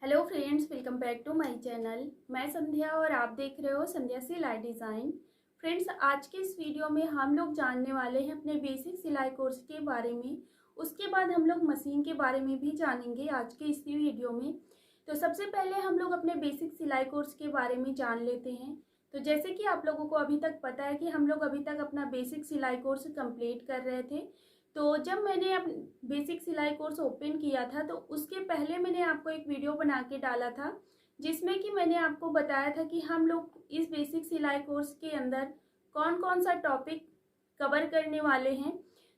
Hello friends, welcome back to my channel. मैं संध्या और आप देख रहे हो संध्या सिलाई डिज़ाइन। फ्रेंड्स, आज के इस वीडियो में हम लोग जानने वाले हैं अपने बेसिक सिलाई कोर्स के बारे में। उसके बाद हम लोग मशीन के बारे में भी जानेंगे आज के इसी वीडियो में। तो सबसे पहले हम लोग अपने बेसिक सिलाई कोर्स के बारे में जान लेते हैं। तो जैसे कि आप लोगों को अभी तक पता है कि हम लोग अभी तक अपना बेसिक सिलाई कोर्स कंप्लीट कर रहे थे। तो जब मैंने बेसिक सिलाई कोर्स ओपन किया था तो उसके पहले मैंने आपको एक वीडियो बना के डाला था, जिसमें कि मैंने आपको बताया था कि हम लोग इस बेसिक सिलाई कोर्स के अंदर कौन कौन सा टॉपिक कवर करने वाले हैं।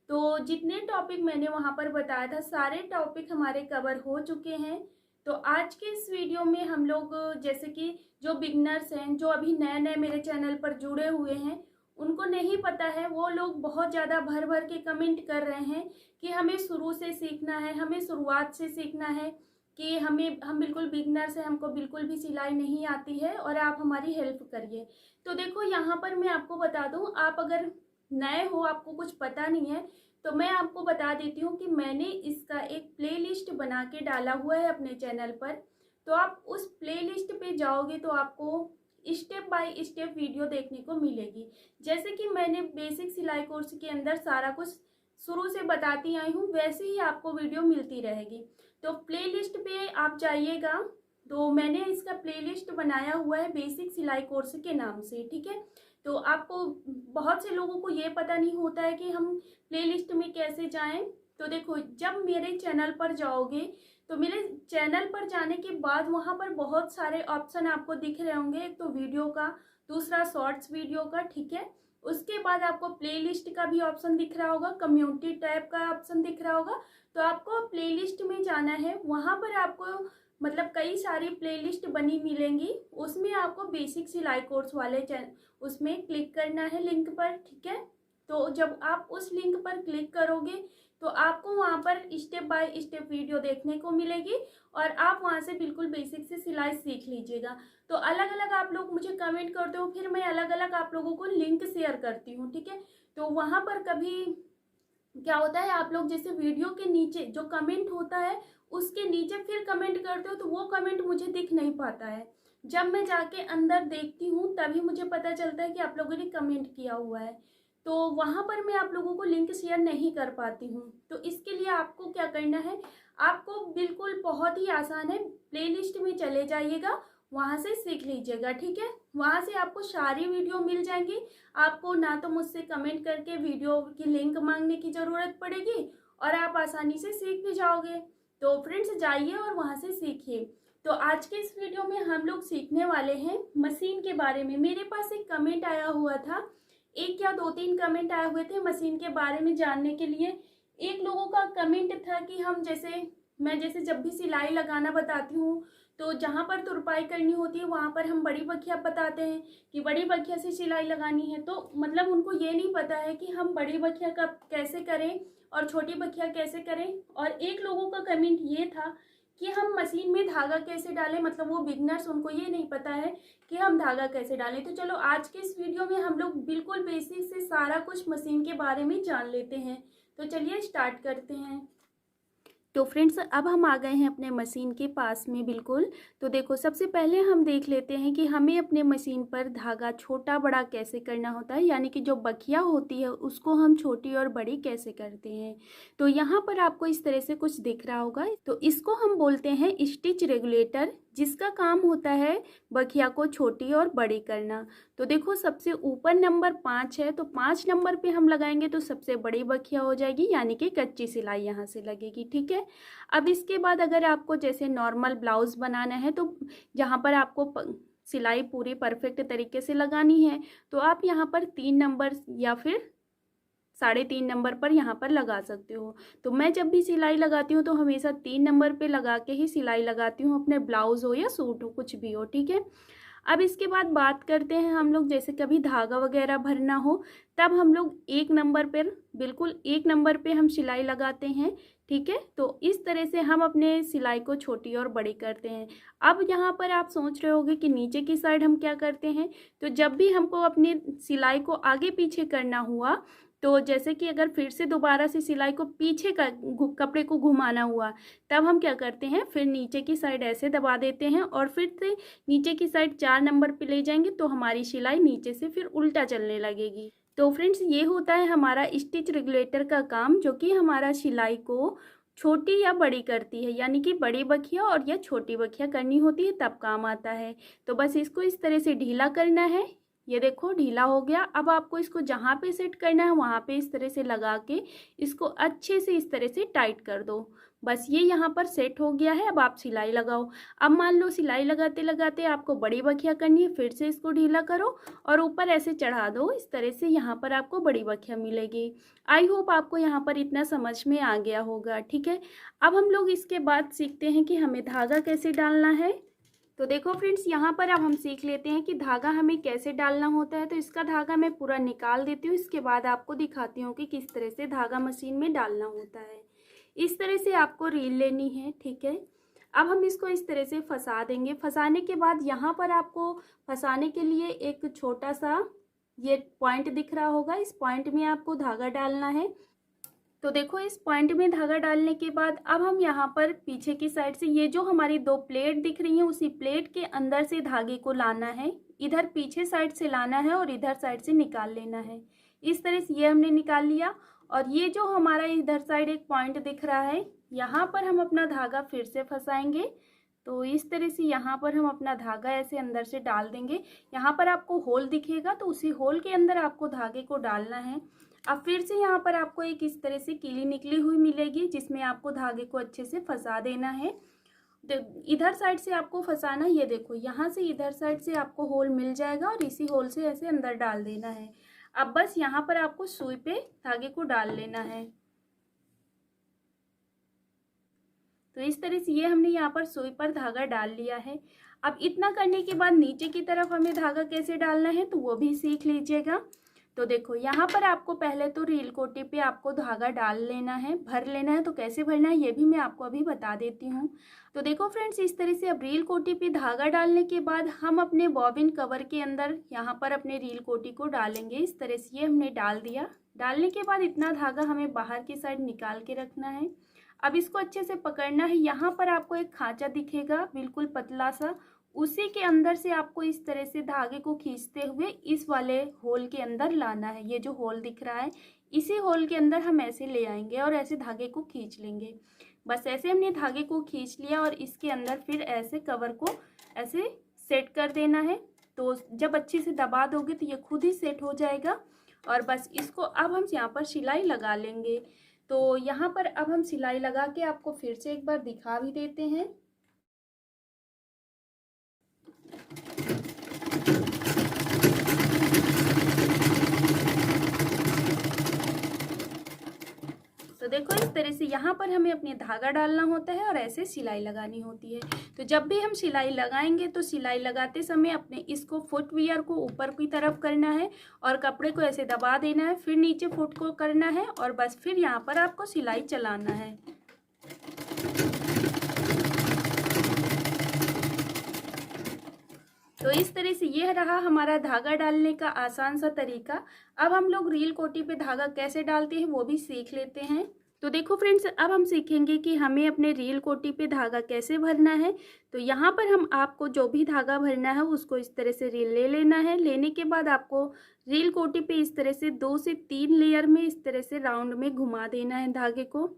तो जितने टॉपिक मैंने वहाँ पर बताया था सारे टॉपिक हमारे कवर हो चुके हैं। तो आज के इस वीडियो में हम लोग जैसे कि जो बिगनर्स हैं, जो अभी नए नए मेरे चैनल पर जुड़े हुए हैं, उनको नहीं पता है, वो लोग बहुत ज़्यादा भर भर के कमेंट कर रहे हैं कि हमें शुरू से सीखना है, हमें शुरुआत से सीखना है, कि हम बिल्कुल बिगनर्स हैं, हमको बिल्कुल भी सिलाई नहीं आती है और आप हमारी हेल्प करिए। तो देखो, यहाँ पर मैं आपको बता दूँ, आप अगर नए हो, आपको कुछ पता नहीं है, तो मैं आपको बता देती हूँ कि मैंने इसका एक प्लेलिस्ट बना के डाला हुआ है अपने चैनल पर। तो आप उस प्लेलिस्ट पे जाओगे तो आपको स्टेप बाय स्टेप वीडियो देखने को मिलेगी। जैसे कि मैंने बेसिक सिलाई कोर्स के अंदर सारा कुछ शुरू से बताती आई हूँ, वैसे ही आपको वीडियो मिलती रहेगी। तो प्लेलिस्ट पे आप जाइएगा, तो मैंने इसका प्लेलिस्ट बनाया हुआ है बेसिक सिलाई कोर्स के नाम से, ठीक है। तो आपको, बहुत से लोगों को ये पता नहीं होता है कि हम प्लेलिस्ट में कैसे जाएं। तो देखो, जब मेरे चैनल पर जाओगे तो मेरे चैनल पर जाने के बाद वहाँ पर बहुत सारे ऑप्शन आपको दिख रहे होंगे। एक तो वीडियो का, दूसरा शॉर्ट्स वीडियो का, ठीक है। उसके बाद आपको प्लेलिस्ट का भी ऑप्शन दिख रहा होगा, कम्युनिटी टैब का ऑप्शन दिख रहा होगा। तो आपको प्लेलिस्ट में जाना है, वहाँ पर आपको मतलब कई सारी प्लेलिस्ट बनी मिलेंगी। उसमें आपको बेसिक सिलाई कोर्स वाले उसमें क्लिक करना है लिंक पर, ठीक है। तो जब आप उस लिंक पर क्लिक करोगे तो आपको वहाँ पर स्टेप बाय स्टेप वीडियो देखने को मिलेगी और आप वहाँ से बिल्कुल बेसिक से सिलाई सीख लीजिएगा। तो अलग अलग आप लोग मुझे कमेंट करते हो, फिर मैं अलग अलग आप लोगों को लिंक शेयर करती हूँ, ठीक है। तो वहाँ पर कभी क्या होता है, आप लोग जैसे वीडियो के नीचे जो कमेंट होता है उसके नीचे फिर कमेंट करते हो, तो वो कमेंट मुझे दिख नहीं पाता है। जब मैं जाके अंदर देखती हूँ तभी मुझे पता चलता है कि आप लोगों ने कमेंट किया हुआ है। तो वहाँ पर मैं आप लोगों को लिंक शेयर नहीं कर पाती हूँ। तो इसके लिए आपको क्या करना है, आपको बिल्कुल बहुत ही आसान है, प्लेलिस्ट में चले जाइएगा, वहाँ से सीख लीजिएगा, ठीक है। वहाँ से आपको सारी वीडियो मिल जाएंगी। आपको ना तो मुझसे कमेंट करके वीडियो की लिंक मांगने की ज़रूरत पड़ेगी और आप आसानी से सीख भी जाओगे। तो फ्रेंड्स, जाइए और वहाँ से सीखिए। तो आज के इस वीडियो में हम लोग सीखने वाले हैं मशीन के बारे में। मेरे पास एक कमेंट आया हुआ था, एक या दो तीन कमेंट आए हुए थे मशीन के बारे में जानने के लिए। एक लोगों का कमेंट था कि हम मैं जैसे जब भी सिलाई लगाना बताती हूँ तो जहाँ पर तुरपाई करनी होती है वहाँ पर हम बड़ी बखिया बताते हैं कि बड़ी बखिया से सिलाई लगानी है। तो मतलब उनको ये नहीं पता है कि हम बड़ी बखिया का कैसे करें और छोटी बखिया कैसे करें। और एक लोगों का कमेंट ये था कि हम मशीन में धागा कैसे डालें, मतलब वो बिगनर्स, उनको ये नहीं पता है कि हम धागा कैसे डालें। तो चलो, आज के इस वीडियो में हम लोग बिल्कुल बेसिक से सारा कुछ मशीन के बारे में जान लेते हैं। तो चलिए स्टार्ट करते हैं। तो फ्रेंड्स, अब हम आ गए हैं अपने मशीन के पास में बिल्कुल। तो देखो, सबसे पहले हम देख लेते हैं कि हमें अपने मशीन पर धागा छोटा बड़ा कैसे करना होता है, यानी कि जो बखिया होती है उसको हम छोटी और बड़ी कैसे करते हैं। तो यहाँ पर आपको इस तरह से कुछ दिख रहा होगा, तो इसको हम बोलते हैं स्टिच रेगुलेटर, जिसका काम होता है बखिया को छोटी और बड़ी करना। तो देखो, सबसे ऊपर नंबर 5 है, तो 5 नंबर पे हम लगाएंगे तो सबसे बड़ी बखिया हो जाएगी, यानी कि कच्ची सिलाई यहाँ से लगेगी, ठीक है। अब इसके बाद अगर आपको जैसे नॉर्मल ब्लाउज़ बनाना है, तो जहाँ पर आपको सिलाई पूरी परफेक्ट तरीके से लगानी है, तो आप यहाँ पर 3 नंबर या फिर 3.5 नंबर पर यहाँ पर लगा सकते हो। तो मैं जब भी सिलाई लगाती हूँ तो हमेशा 3 नंबर पे लगा के ही सिलाई लगाती हूँ, अपने ब्लाउज़ हो या सूट हो, कुछ भी हो, ठीक है। अब इसके बाद बात करते हैं हम लोग, जैसे कभी धागा वगैरह भरना हो तब हम लोग 1 नंबर पर, बिल्कुल 1 नंबर पे हम सिलाई लगाते हैं, ठीक है। तो इस तरह से हम अपने सिलाई को छोटी और बड़ी करते हैं। अब यहाँ पर आप सोच रहे होंगे कि नीचे की साइड हम क्या करते हैं। तो जब भी हमको अपनी सिलाई को आगे पीछे करना हुआ तो जैसे कि अगर फिर से दोबारा से सिलाई को पीछे का कपड़े को घुमाना हुआ, तब हम क्या करते हैं, फिर नीचे की साइड ऐसे दबा देते हैं और फिर से नीचे की साइड 4 नंबर पे ले जाएंगे, तो हमारी सिलाई नीचे से फिर उल्टा चलने लगेगी। तो फ्रेंड्स, ये होता है हमारा स्टिच रेगुलेटर का काम, जो कि हमारा सिलाई को छोटी या बड़ी करती है, यानी कि बड़ी बखिया और या छोटी बखिया करनी होती है तब काम आता है। तो बस इसको इस तरह से ढीला करना है। ये देखो ढीला हो गया। अब आपको इसको जहाँ पे सेट करना है वहाँ पे इस तरह से लगा के इसको अच्छे से इस तरह से टाइट कर दो। बस ये यहाँ पर सेट हो गया है। अब आप सिलाई लगाओ। अब मान लो सिलाई लगाते लगाते आपको बड़ी बखिया करनी है, फिर से इसको ढीला करो और ऊपर ऐसे चढ़ा दो। इस तरह से यहाँ पर आपको बड़ी बखिया मिलेगी। आई होप आपको यहाँ पर इतना समझ में आ गया होगा। ठीक है, अब हम लोग इसके बाद सीखते हैं कि हमें धागा कैसे डालना है। तो देखो फ्रेंड्स, यहाँ पर अब हम सीख लेते हैं कि धागा हमें कैसे डालना होता है। तो इसका धागा मैं पूरा निकाल देती हूँ, इसके बाद आपको दिखाती हूँ कि किस तरह से धागा मशीन में डालना होता है। इस तरह से आपको रील लेनी है। ठीक है, अब हम इसको इस तरह से फंसा देंगे। फंसाने के बाद यहाँ पर आपको फंसाने के लिए एक छोटा सा ये पॉइंट दिख रहा होगा, इस पॉइंट में आपको धागा डालना है। तो देखो इस पॉइंट में धागा डालने के बाद अब हम यहाँ पर पीछे की साइड से ये जो हमारी 2 प्लेट दिख रही हैं, उसी प्लेट के अंदर से धागे को लाना है। इधर पीछे साइड से लाना है और इधर साइड से निकाल लेना है। इस तरह से ये हमने निकाल लिया। और ये जो हमारा इधर साइड एक पॉइंट दिख रहा है, यहाँ पर हम अपना धागा फिर से फंसाएंगे। तो इस तरह से यहाँ पर हम अपना धागा ऐसे अंदर से डाल देंगे। यहाँ पर आपको होल दिखेगा, तो उसी होल के अंदर आपको धागे को डालना है। अब फिर से यहाँ पर आपको एक इस तरह से कीली निकली हुई मिलेगी, जिसमें आपको धागे को अच्छे से फंसा देना है। इधर साइड से आपको फंसाना, ये देखो यहाँ से इधर साइड से आपको होल मिल जाएगा और इसी होल से ऐसे अंदर डाल देना है। अब बस यहाँ पर आपको सुई पे धागे को डाल लेना है। तो इस तरह से ये हमने यहाँ पर सुई पर धागा डाल लिया है। अब इतना करने के बाद नीचे की तरफ हमें धागा कैसे डालना है तो वो भी सीख लीजिएगा। तो देखो यहाँ पर आपको पहले तो रील कोटी पे आपको धागा डाल लेना है, भर लेना है। तो कैसे भरना है ये भी मैं आपको अभी बता देती हूँ। तो देखो फ्रेंड्स, इस तरह से अब रील कोटी पे धागा डालने के बाद हम अपने बॉबिन कवर के अंदर यहाँ पर अपने रील कोटी को डालेंगे। इस तरह से ये हमने डाल दिया। डालने के बाद इतना धागा हमें बाहर की साइड निकाल के रखना है। अब इसको अच्छे से पकड़ना है। यहाँ पर आपको एक खांचा दिखेगा बिल्कुल पतला सा, उसी के अंदर से आपको इस तरह से धागे को खींचते हुए इस वाले होल के अंदर लाना है। ये जो होल दिख रहा है, इसी होल के अंदर हम ऐसे ले आएंगे और ऐसे धागे को खींच लेंगे। बस ऐसे हमने धागे को खींच लिया और इसके अंदर फिर ऐसे कवर को ऐसे सेट कर देना है। तो जब अच्छे से दबा दोगे तो ये खुद ही सेट हो जाएगा। और बस इसको अब हम यहाँ पर सिलाई लगा लेंगे। तो यहाँ पर अब हम सिलाई लगा के आपको फिर से एक बार दिखा भी देते हैं। तो देखो इस तरह से यहाँ पर हमें अपने धागा डालना होता है और ऐसे सिलाई लगानी होती है। तो जब भी हम सिलाई लगाएंगे तो सिलाई लगाते समय अपने इसको फुटवियर को ऊपर की तरफ करना है और कपड़े को ऐसे दबा देना है, फिर नीचे फुट को करना है और बस फिर यहाँ पर आपको सिलाई चलाना है। तो इस तरह से यह रहा हमारा धागा डालने का आसान सा तरीका। अब हम लोग रील कोटी पे धागा कैसे डालते हैं वो भी सीख लेते हैं। तो देखो फ्रेंड्स, अब हम सीखेंगे कि हमें अपने रील कोटी पे धागा कैसे भरना है। तो यहाँ पर हम आपको जो भी धागा भरना है उसको इस तरह से रील ले लेना है। लेने के बाद आपको रील कोटी पे इस तरह से 2 से 3 लेयर में इस तरह से राउंड में घुमा देना है धागे को।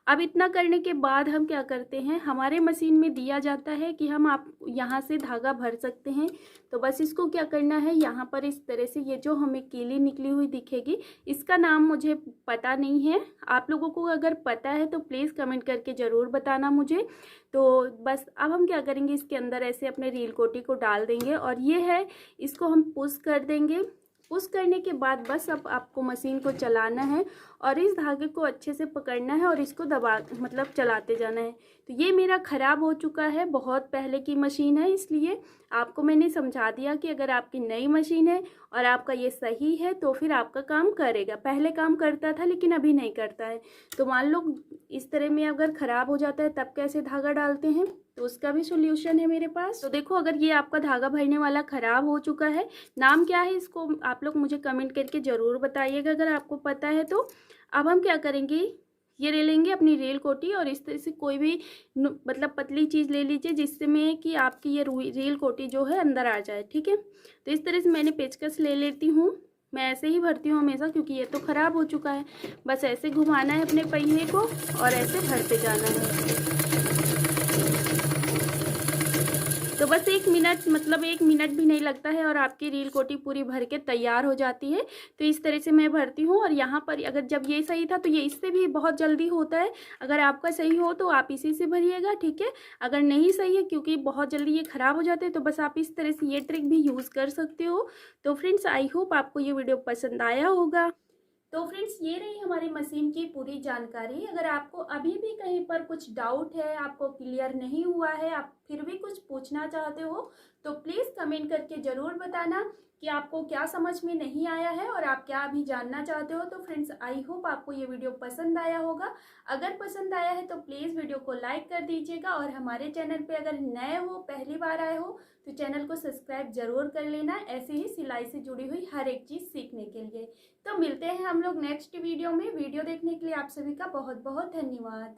अब इतना करने के बाद हम क्या करते हैं, हमारे मशीन में दिया जाता है कि हम आप यहाँ से धागा भर सकते हैं। तो बस इसको क्या करना है, यहाँ पर इस तरह से ये जो हमें कीली निकली हुई दिखेगी, इसका नाम मुझे पता नहीं है। आप लोगों को अगर पता है तो प्लीज़ कमेंट करके ज़रूर बताना मुझे। तो बस अब हम क्या करेंगे, इसके अंदर ऐसे अपने रील कोटी को डाल देंगे और ये है, इसको हम पुश कर देंगे। पुश करने के बाद बस अब आपको मशीन को चलाना है और इस धागे को अच्छे से पकड़ना है और इसको दबा मतलब चलाते जाना है। तो ये मेरा ख़राब हो चुका है, बहुत पहले की मशीन है, इसलिए आपको मैंने समझा दिया कि अगर आपकी नई मशीन है और आपका ये सही है तो फिर आपका काम करेगा। पहले काम करता था लेकिन अभी नहीं करता है। तो मान लो इस तरह में अगर ख़राब हो जाता है तब कैसे धागा डालते हैं। तो उसका भी सॉल्यूशन है मेरे पास। तो देखो, अगर ये आपका धागा भरने वाला ख़राब हो चुका है, नाम क्या है इसको आप लोग मुझे कमेंट करके ज़रूर बताइएगा अगर आपको पता है तो। अब हम क्या करेंगे, ये ले लेंगे अपनी रेल कोटी और इस तरह से कोई भी मतलब पतली चीज़ ले लीजिए जिससे में कि आपकी ये रेल कोटी जो है अंदर आ जाए, ठीक है। तो इस तरह से मैंने पेचकस ले लेती हूँ। मैं ऐसे ही भरती हूँ हमेशा क्योंकि ये तो ख़राब हो चुका है। बस ऐसे घुमाना है अपने पहिए को और ऐसे भरते जाना है। तो बस 1 मिनट, मतलब 1 मिनट भी नहीं लगता है और आपकी रील कोटी पूरी भर के तैयार हो जाती है। तो इस तरह से मैं भरती हूँ और यहाँ पर अगर जब ये सही था तो ये इससे भी बहुत जल्दी होता है। अगर आपका सही हो तो आप इसी से भरिएगा, ठीक है। अगर नहीं सही है क्योंकि बहुत जल्दी ये ख़राब हो जाते हैं तो बस आप इस तरह से ये ट्रिक भी यूज़ कर सकते हो। तो फ्रेंड्स, आई होप आपको ये वीडियो पसंद आया होगा। तो फ्रेंड्स, ये रही हमारी मशीन की पूरी जानकारी। अगर आपको अभी भी कहीं पर कुछ डाउट है, आपको क्लियर नहीं हुआ है, आप फिर भी कुछ पूछना चाहते हो तो प्लीज़ कमेंट करके ज़रूर बताना कि आपको क्या समझ में नहीं आया है और आप क्या अभी जानना चाहते हो। तो फ्रेंड्स, आई होप आपको ये वीडियो पसंद आया होगा। अगर पसंद आया है तो प्लीज़ वीडियो को लाइक कर दीजिएगा और हमारे चैनल पे अगर नए हो, पहली बार आए हो तो चैनल को सब्सक्राइब ज़रूर कर लेना, ऐसे ही सिलाई से जुड़ी हुई हर एक चीज़ सीखने के लिए। तो मिलते हैं हम लोग नेक्स्ट वीडियो में। वीडियो देखने के लिए आप सभी का बहुत बहुत धन्यवाद।